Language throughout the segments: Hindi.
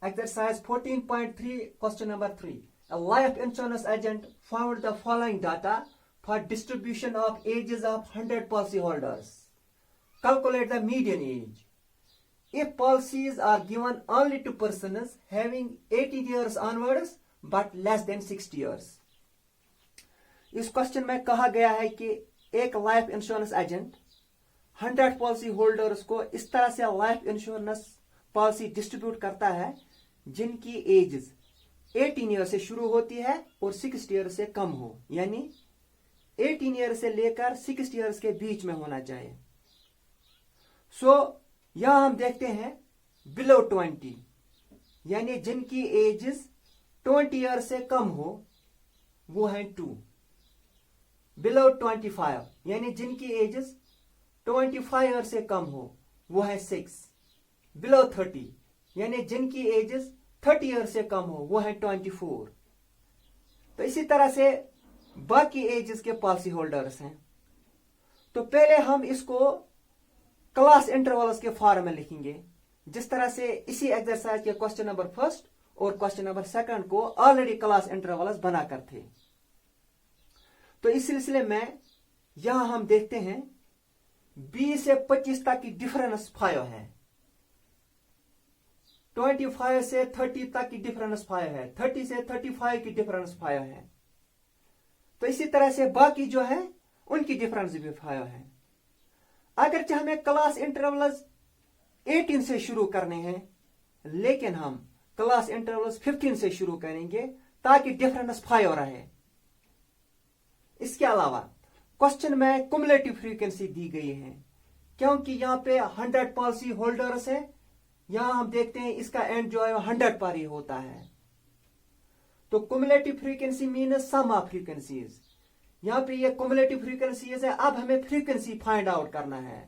Exercise 14.3, question number 3. A life insurance agent found the following data for distribution of ages of 100 policyholders. Calculate the median age. If policies are given only to persons having 80 years onwards but less than 60 years. इस क्वेश्चन में कहा गया है कि एक life insurance agent 100 policy holders को इस तरह से लाइफ इंश्योरेंस पॉलिसी डिस्ट्रीब्यूट करता है जिनकी एज 18 ईयर से शुरू होती है और 60 ईयर से कम हो, यानी 18 ईयर से लेकर 60 ईयर्स के बीच में होना चाहिए. यहां हम देखते हैं बिलो 20, यानी जिनकी एजेस 20 ईयर से कम हो वो है 2. बिलो 25, यानी जिनकी एजेस 25 ईयर से कम हो वो है 6. बिलो 30, यानी जिनकी एजेस 30 ईयर से कम हो वो है 24. तो इसी तरह से बाकी एजेस के पॉलिसी होल्डर्स हैं. तो पहले हम इसको क्लास इंटरवल्स के फॉर्म में लिखेंगे, जिस तरह से इसी एक्सरसाइज के क्वेश्चन नंबर 1 और क्वेश्चन नंबर 2 को ऑलरेडी क्लास इंटरवल्स बनाकर थे. तो इस सिलसिले में यहां हम देखते हैं 20 से 25 तक की डिफरेंस 5 है, 25 से 30 तक की डिफरेंस 5 है, 30 से 35 की डिफरेंस 5 है. तो इसी तरह से बाकी जो है उनकी डिफरेंस भी 5 है. अगरचे हमें क्लास इंटरवल्स 18 से शुरू करने हैं, लेकिन हम क्लास इंटरवल्स 15 से शुरू करेंगे ताकि डिफरेंस 5 रहे. इसके अलावा क्वेश्चन में कुमुलेटिव फ्रीक्वेंसी दी गई है, क्योंकि यहां पे 100 पॉलिसी होल्डर्स है. यहां हम देखते हैं इसका एंड जो है 100 पर ही होता है. तो cumulative frequency mean sum of frequencies. यहां पे ये कुमुलेटिव फ्रीक्वेंसीज है. अब हमें फ्रीक्वेंसी फाइंड आउट करना है.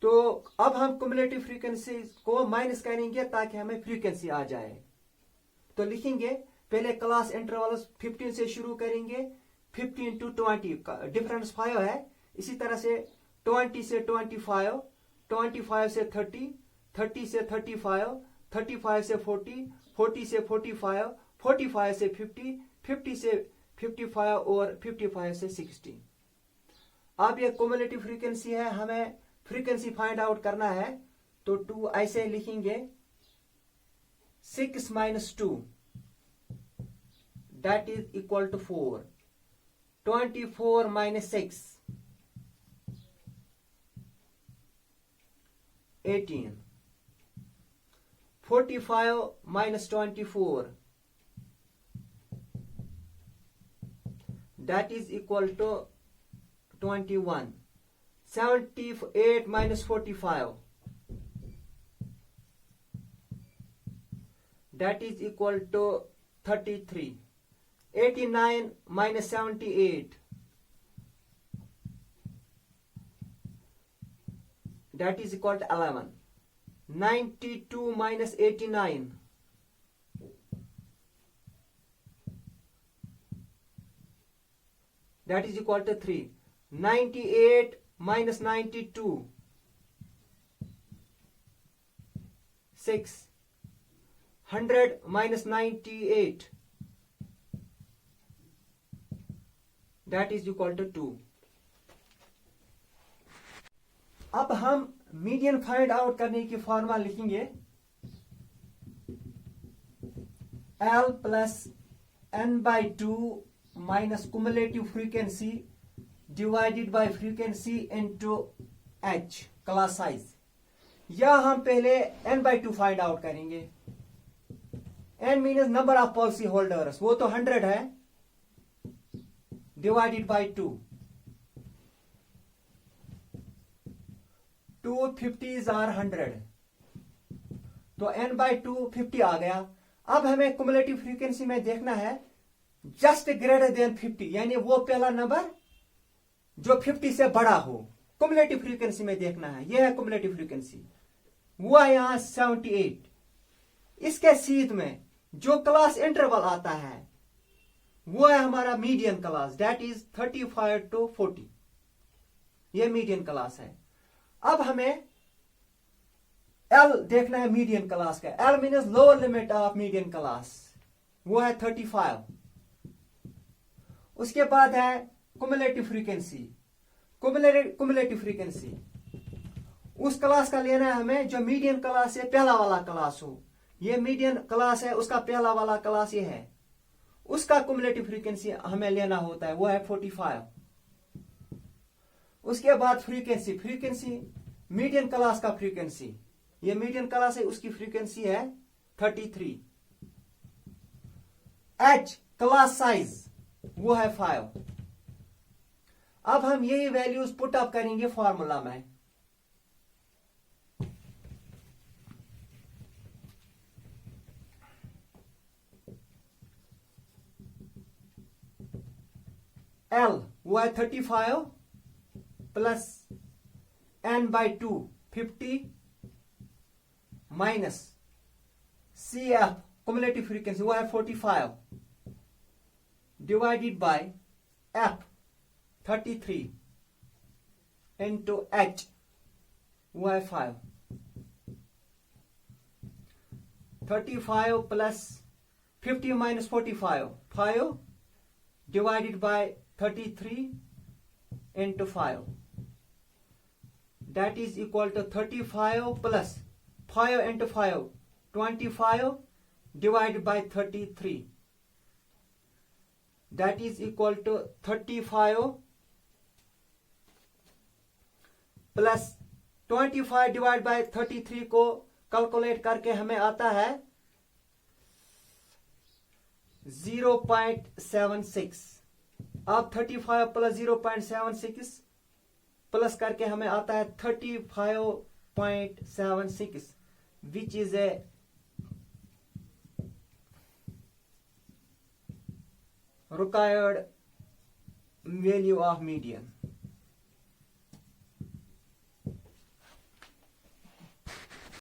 तो अब हम कुमुलेटिव फ्रीक्वेंसी को माइनस करेंगे ताकि हमें फ्रीक्वेंसी आ जाए. तो लिखेंगे पहले क्लास इंटरवल्स 15 से शुरू करेंगे. 15 to 20 डिफरेंस 5 है. इसी तरह से 20 से 25, 25 से 30, 30 से 35, 35 से 40, 40 से 45, 45 से 50, 50 से 55 और 55 से 60. अब ये कुमुलेटिव फ्रीक्वेंसी है, हमें फ्रीक्वेंसी फाइंड आउट करना है. तो 2 ऐसे लिखेंगे 6 minus 2 that is equal to 4. 24 minus 6 18. 45 minus 24 that is equal to 21. 78 minus 45 that is equal to 33. 89 minus 78 that is equal to 11. 92 minus 89 that is equal to 3. 98 minus 92 6. 100 minus 98 that is equal to 2. अब हम मीडियन फाइंड आउट करने की फॉर्मूला लिखेंगे L plus n by 2 minus cumulative frequency divided by frequency into h class size. या हम पहले n by 2 फाइंड आउट करेंगे. n means number of policy holders, वो तो 100 है, डिवाइडेड बाय 2. 2 50s are 100. तो n by 2 50 आ गया. अब हमें कुमुलेटिव फ्रीक्वेंसी में देखना है जस्ट ग्रेटर देन 50, यानी वो पहला नंबर जो 50 से बड़ा हो. कुमुलेटिव फ्रीक्वेंसी में देखना है. यह है कुमुलेटिव फ्रीक्वेंसी. हुआ यहां 78. इसके सीध में जो क्लास इंटरवल आता है वो है हमारा median class, that is 35 to 40. ये मीडियन क्लास है. अब हमें एल देखना है मीडियन क्लास का, L means lower limit of median class, वो है 35। उसके बाद है कुमुलेटिव फ्रीक्वेंसी, कुमुलेटिव फ्रीक्वेंसी उस क्लास का लेना है हमें जो मीडियन क्लास से पहला वाला क्लास हो। ये मीडियन क्लास है, उसका पहला वाला क्लास ये है, उसका कुमुलेटिव फ्रीक्वेंसी हमें लेना होता है, वो है 45। उसके बाद फ्रीक्वेंसी मीडियन क्लास का फ्रीक्वेंसी, ये मीडियन क्लास है, उसकी फ्रीक्वेंसी है 33। एच क्लास साइज वो है 5। अब हम यही वैल्यूज पुट अप करेंगे फॉर्मूला में। एल वो है 35 plus n by 2 50 minus C F cumulative frequency वो है 45 divided by F 33 into H वो है 5। 35 plus 50 minus 45 5 divided by 33 into 5, that is equal to 35 plus 5 into 5 25 divided by 33, that is equal to 35 plus 25 divided by 33 को कैलकुलेट करके हमें आता है 0.76। अब 35 प्लस 0.76 प्लस करके हमें आता है 35.76 which is a required value of median.